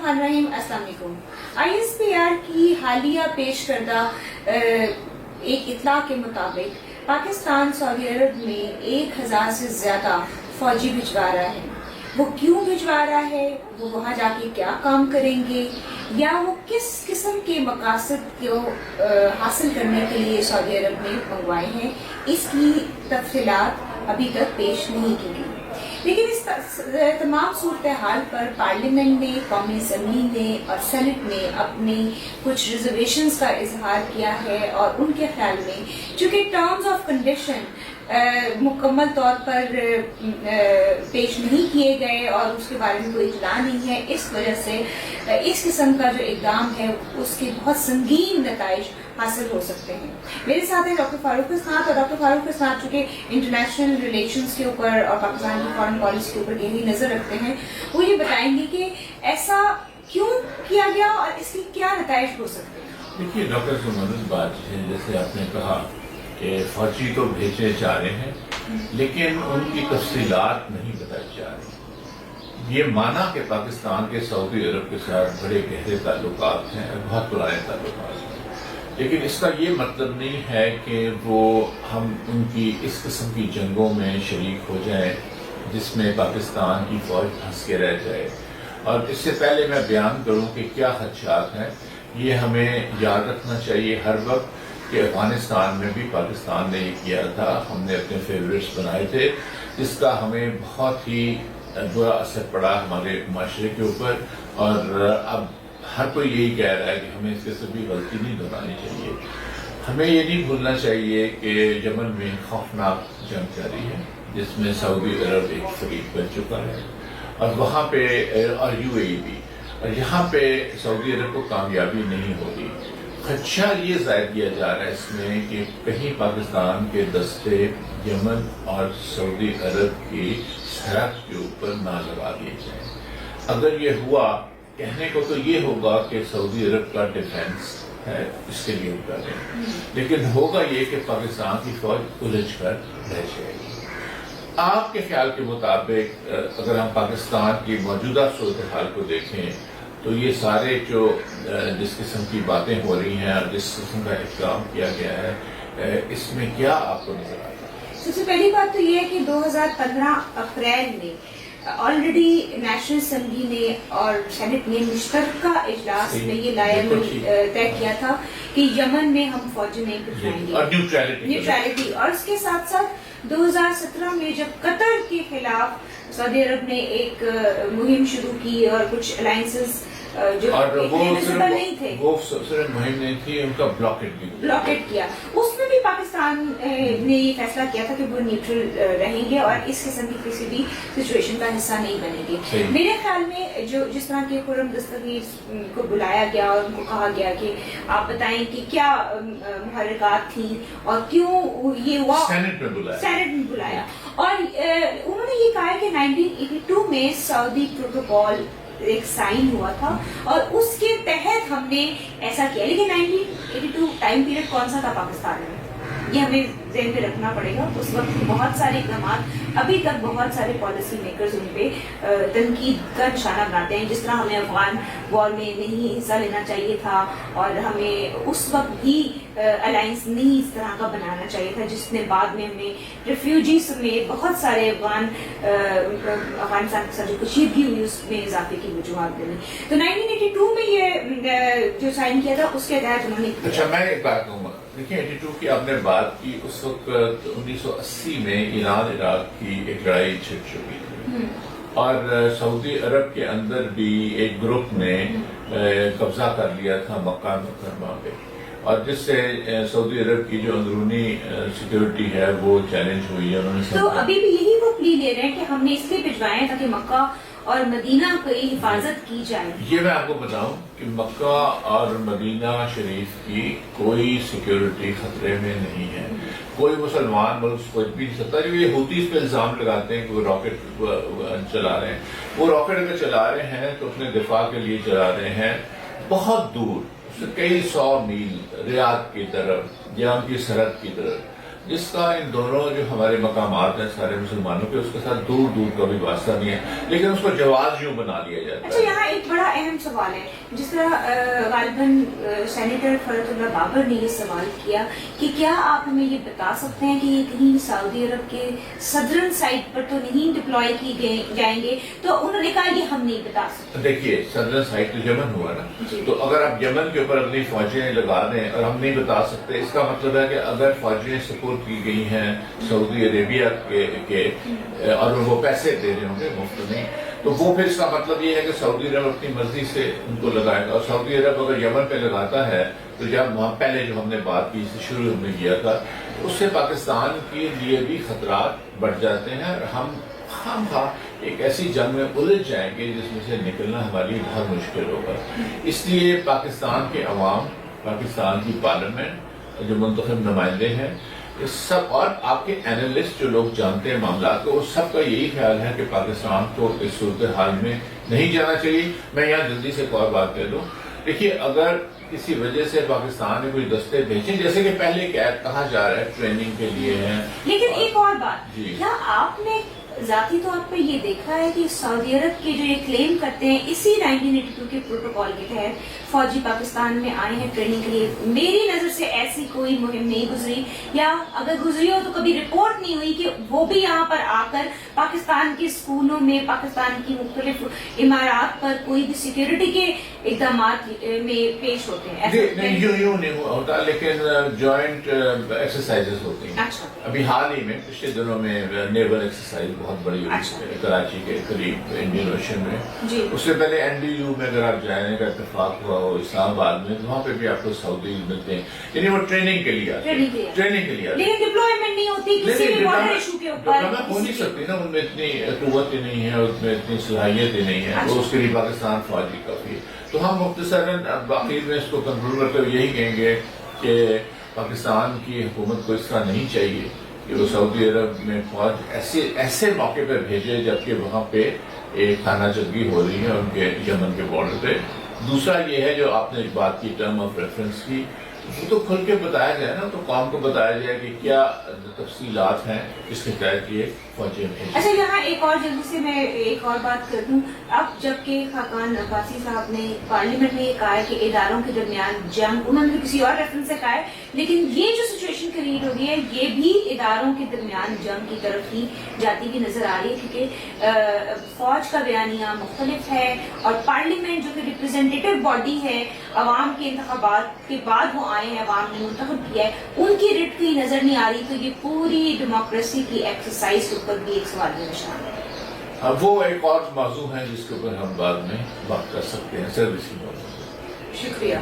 बिस्मिल्लाहिर्रहमानिर्रहीम। अस्सलाम वालेकुम। ISPR की हालिया पेश करदा एक इत्तला के मुताबिक पाकिस्तान सऊदी अरब में 1000 से ज्यादा फौजी भिजवा रहा है। वो क्यों भिजवा रहा है, वो वहाँ जाके क्या काम करेंगे, या वो किस किस्म के मकासद को हासिल करने के लिए सऊदी अरब में मंगवाए हैं, इसकी तफसीलात अभी तक पेश नहीं की गई। लेकिन इस तमाम सूरत हाल पर पार्लियामेंट ने, कौमी असम्बली ने और सेनेट ने अपनी कुछ रिजर्वेशंस का इजहार किया है और उनके ख्याल में चूंकि टर्म्स ऑफ कंडीशन मुकम्मल तौर पर पेश नहीं किए गए और उसके बारे में कोई इतला नहीं है, इस वजह से इस किस्म का जो इक़दाम है उसके बहुत संगीन नताइज हासिल हो सकते हैं। मेरे साथ है डॉक्टर फारूक इस्नात, और डॉक्टर फारूक इस्नात चूंकि इंटरनेशनल रिलेशंस के ऊपर और पाकिस्तान की फॉरेन पॉलिसी के ऊपर गहरी नजर रखते हैं। वो ये बताएंगे कि ऐसा क्यों किया गया और इसके क्या नताइज हो सकते हैं। देखिए डॉक्टर सुमन, बात है जैसे आपने कहा कि फौजी तो भेजे जा रहे हैं लेकिन उनकी तफसीलात नहीं बताई जा रही। ये माना कि पाकिस्तान के सऊदी अरब के साथ बड़े गहरे ताल्लुकात हैं, बहुत पुराने ताल्लुकात हैं, लेकिन इसका ये मतलब नहीं है कि वो हम उनकी इस किस्म की जंगों में शरीक हो जाएं जिसमें पाकिस्तान की फौज फंस के रह जाए। और इससे पहले मैं बयान करूं कि क्या खदशात हैं, ये हमें याद रखना चाहिए हर वक्त कि अफगानिस्तान में भी पाकिस्तान ने ये किया था। हमने अपने फेवरेट्स बनाए थे जिसका हमें बहुत ही बुरा असर पड़ा हमारे माशरे के ऊपर, और अब हर कोई यही कह रहा है कि हमें इसके से भी गलती नहीं दोहरानी चाहिए। हमें ये नहीं भूलना चाहिए कि यमन में खौफनाक जंग जारी है जिसमें सऊदी अरब एक फरीक बन चुका है और वहाँ पे और UAE भी, और यहाँ पे सऊदी अरब को कामयाबी नहीं हो रही। खदशा ये जाहिर किया जा रहा है इसमें कि कहीं पाकिस्तान के दस्ते यमन और सऊदी अरब की सरहद के ऊपर ना लगा दिए जाए। अगर ये हुआ, कहने को तो ये होगा कि सऊदी अरब का डिफेंस है, इसके लिए कर रहे हैं, लेकिन होगा ये कि पाकिस्तान की फौज उलझ कर रह जाएगी। आपके ख्याल के मुताबिक अगर हम पाकिस्तान की मौजूदा सूरत हाल को देखें तो ये सारे जो जिस किस्म की बातें हो रही हैं और जिस किस्म का इक़दाम किया गया है, इसमें क्या आपको नजर आता है? सबसे पहली बात तो ये है कि 2015 अप्रैल में ऑलरेडी नेशनल असम्बली ने और सेनेट ने मुश्तरका इजलास में ये तय किया था कि यमन में हम फौजी नहीं भिजवाएंगे और न्यूट्रलिटी, और इसके साथ साथ 2017 में जब कतर के खिलाफ सऊदी अरब ने एक मुहिम शुरू की और कुछ अलायंसेस जो नहीं थे, वो सिर्फ मुहिम नहीं थी, उनका ब्लॉकेट किया। उसमें भी पाकिस्तान ने ये फैसला किया था कि वो न्यूट्रल रहेंगे और इस किस्म की किसी भी सिचुएशन का हिस्सा नहीं बनेंगे। मेरे ख्याल में जो जिस तरह के खुर्रम दस्तगीर को बुलाया गया और उनको कहा गया कि आप बताएं कि क्या मुहर्रिकात थी और क्यों ये हुआ, सेनेट में बुलाया और उन्होंने ये कहा कि 1982 में सऊदी प्रोटोकॉल एक साइन हुआ था और उसके तहत हमने ऐसा किया। लेकिन 1982 टाइम पीरियड कौन सा था पाकिस्तान में, ये हमें ध्यान में रखना पड़ेगा। उस वक्त बहुत सारे इक़दाम, अभी तक बहुत सारे पॉलिसी मेकर्स उन पे तनकीद का निशाना बनाते हैं, जिस तरह हमें अफगान वॉर में नहीं हिस्सा लेना चाहिए था और हमें उस वक्त भी अलायंस नहीं इस तरह का बनाना चाहिए था, जिसने बाद में हमें रिफ्यूजी समेत बहुत सारे अफगानिस्तान के साथ जो कशीदगी हुई उसमें इजाफे की वजूहत बनी। तो 1982 में ये जो साइन किया था उसके तहत उन्होंने। अच्छा, मैं एक बात कहूँगा, देखिए 82 की आपने बात की, उस वक्त 1980 में ईरान इराक की एक लड़ाई छिड़ चुकी थी और सऊदी अरब के अंदर भी एक ग्रुप ने कब्जा कर लिया था मक्का मुकर्रमा पे, और जिससे सऊदी अरब की जो अंदरूनी सिक्योरिटी है वो चैलेंज हुई है। उन्होंने तो अभी भी यही वो प्ली ले रहे हैं कि हमने इसलिए भिजवाए ताकि मक्का और मदीना की हिफाजत की जाए। ये मैं आपको बताऊं कि मक्का और मदीना शरीफ की कोई सिक्योरिटी खतरे में नहीं है। कोई मुसलमान मुल्क सोच भी नहीं सकता। जो ये हूती इस पे इल्जाम लगाते हैं कि वो रॉकेट चला रहे हैं, वो रॉकेट अगर चला रहे हैं तो अपने दिफा के लिए चला रहे हैं बहुत दूर, कई 100 मील रियाद की तरफ या उनकी सरहद की तरफ। جس کا ان دونوں جو ہمارے مقامات ہیں سارے مسلمانوں کے، اس کے ساتھ دور دور کا بھی واسطہ نہیں ہے، لیکن اس کو جواز یوں بنا لیا جاتا اچھا، ہے۔ یہاں ایک بڑا اہم سوال ہے، جس طرح غالباً سینیٹر فرحت اللہ بابر نے یہ سوال کیا کہ کیا آپ ہمیں یہ بتا سکتے ہیں کہ یہ کہیں سعودی عرب کے صدرن سائٹ پر تو نہیں ڈپلوائے کی جائیں گے؟ تو انہوں نے کہا یہ ہم نہیں بتا سکتے۔ دیکھیے صدر سائٹ تو یمن ہوا نا، جی۔ تو اگر آپ یمن کے اوپر اپنی فوجیں لگا دیں اور ہم نہیں بتا سکتے، اس کا مطلب ہے کہ اگر فوجیں سپورٹ کی گئی ہیں سعودی عربیہ کے اور وہ پیسے دے رہے ہوں گے مفت نہیں، تو وہ پھر اس کا مطلب یہ ہے کہ سعودی عرب اپنی مرضی سے ان کو لگائے گا، اور سعودی عرب اگر یمن پہ لگاتا ہے تو جب وہاں پہلے جو ہم نے بات کی سے شروع ہم نے کیا تھا، اس سے پاکستان کے لیے بھی خطرات بڑھ جاتے ہیں، اور ہم ایک ایسی جنگ میں الجھ جائیں گے جس میں سے نکلنا ہمارے لیے بہت مشکل ہوگا۔ اس لیے پاکستان کے عوام، پاکستان کی پارلیمنٹ، جو منتخب نمائندے ہیں، اس سب اور آپ کے اینالسٹ جو لوگ جانتے ہیں معاملات کو، اس سب کا یہی خیال ہے کہ پاکستان کو اس صورتحال میں نہیں جانا چاہیے۔ میں یہاں جلدی سے ایک اور بات کہہ دوں، دیکھیے اگر کسی وجہ سے پاکستان نے کوئی دستے بھیجے، جیسے کہ پہلے کہا جا رہا ہے ٹریننگ کے لیے ہیں، لیکن ایک اور بات، جی۔ کیا آپ نے ذاتی طور پہ یہ دیکھا ہے کہ سعودی عرب کے جو یہ کلیم کرتے ہیں اسی 1982 کے پروٹوکول کے تحت فوجی پاکستان میں آئے ہیں ٹریننگ کے لیے؟ میری نظر سے ایسی کوئی مہم نہیں گزری، یا اگر گزری ہو تو کبھی رپورٹ نہیں ہوئی کہ وہ بھی یہاں پر آ کر پاکستان کے اسکولوں میں، پاکستان کی مختلف عمارات پر کوئی بھی سیکیورٹی کے اقدامات میں پیش ہوتے ہیں۔ نہیں یوں نہیں ہوتا، لیکن جوائنٹ ایکسرسائزز ہوتی ہیں۔ اچھا۔ ابھی حال ہی میں پچھلے دنوں میں نیول ایکسرسائز بہت بڑی ہوئی ہے کراچی کے قریب انڈین اوشن میں۔ جی۔ اس سے پہلے NDU میں اگر آپ جانے کا اتفاق ہوا ہو اسلام آباد میں، وہاں پہ بھی آپ کو سعودی ملتے ہیں، یعنی وہ ٹریننگ کے لیے آتے ہیں، ٹریننگ کے لیے آتے ہیں۔ لیکن ڈپلوائمنٹ نہیں ہوتی کسی بھی بارڈر ایشو کے اوپر، ڈپلوائمنٹ ہو نہیں سکتی نا، ان میں اتنی قوت ہی نہیں ہے، اس میں اتنی صلاحیت ہی نہیں ہے، تو اس کے لیے پاکستان فوجی کافی ہے۔ تو ہم مختصراً باقی میں اس کو کنکلوڈ کرتے ہوئے یہی کہیں گے کہ پاکستان کی حکومت کو اس طرح نہیں چاہیے کہ وہ سعودی عرب میں فوج ایسے موقع پہ بھیجے جبکہ وہاں پہ ایک خانہ جنگی ہو رہی ہے ان کے یمن کے بارڈر پہ۔ دوسرا یہ ہے جو آپ نے بات کی ٹرم آف ریفرنس کی، وہ تو کھل کے بتایا جائے نا، تو قوم کو بتایا جائے کہ کیا تفصیلات ہیں اس کے تحت یہ فوجیں بھیجیں۔ اچھا، یہاں ایک اور جلدی سے میں ایک اور بات کر دوں، اب جبکہ خاقان عباسی صاحب نے پارلیمنٹ میں یہ کہا ہے کہ اداروں کے درمیان جنگ، انہوں نے کسی اور ریفرنس سے کہا ہے، لیکن یہ جو سچویشن کریٹ ہو رہی ہے یہ بھی اداروں کے درمیان جنگ کی طرف ہی جاتی ہوئی نظر آ رہی ہے، کیونکہ فوج کا بیانیہ مختلف ہے اور پارلیمنٹ جو کہ ریپرزینٹیٹو باڈی ہے، عوام کے انتخابات کے بعد وہ آئے ہیں، عوام نے منتخب کیا ہے، ان کی رٹ کی نظر نہیں آ رہی، تو یہ پوری ڈیموکریسی کی ایکسرسائز کے اوپر بھی ایک سوال کا نشان ہے۔ اب وہ ایک اور موضوع ہے جس کے اوپر ہم بعد میں بات کر سکتے ہیں، سروس کی موضوع۔ شکریہ۔